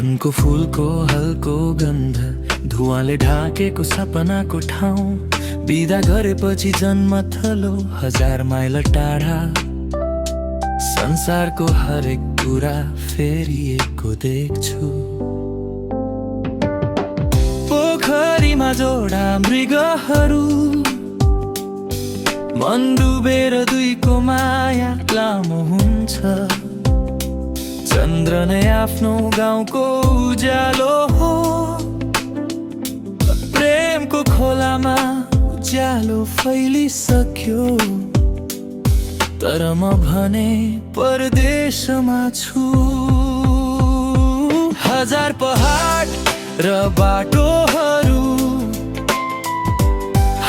मनको फुलको हल्को गन्ध, धुवाले ढाकेको सपनाको ठाउँ, बिदा गरेपछि जन्म थलो 1000 माइल टाढा। संसारको हरेक कुरा फेरिएको देख्छु। पोखरीमा जोडा मृगहरू, मन डुबेर दुईको माया लामो हुन्छ। चन्द्र नै आफ्नो गाउँको उज्यालो हो, प्रेमको खोलामा उज्यालो फैलिसक्यो। तर म भने परदेशमा छु। 1000 पहाड र बाटोहरू,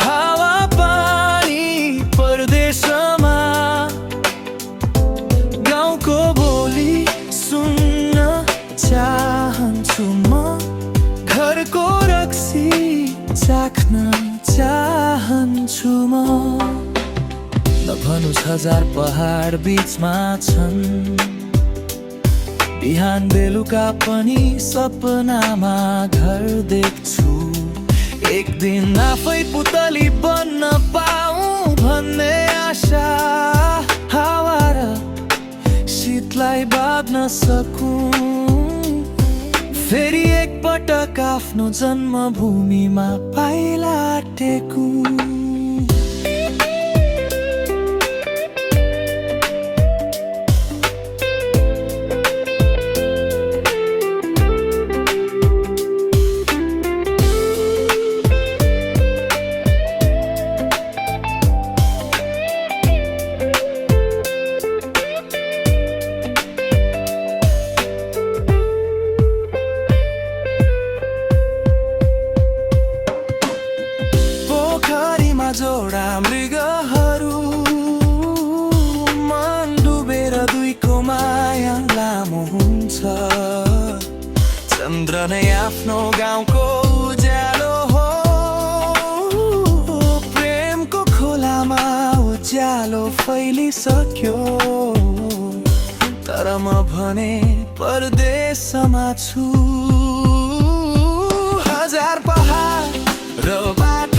हावा पानी परदेशमा, गाउँको बोली सुन्न चाहन्छु म, घरको रक्सी चाख्न चाहन्छु म। नभनुस् 1000 पहाड बीचमा छन्, बिहान बेलुका पनि सपनामा घर देख्छु। एक दिन आफै पुतली बन्न पाऊँ भन्ने आशा, हावा र शीतलाई बाँध्न सकूँ। फेरि एकपटक आफ्नो जन्मभूमिमा पाइला टेकूँ। जोडा मृगहरू, मन डुबेर दुईको माया लामो हुन्छ। चन्द्र नै आफ्नो गाउँको उज्यालो हो, प्रेमको खोलामा उज्यालो फैलिसक्यो। तर म भने परदेशमा छु। 1000 पहाड र बाटो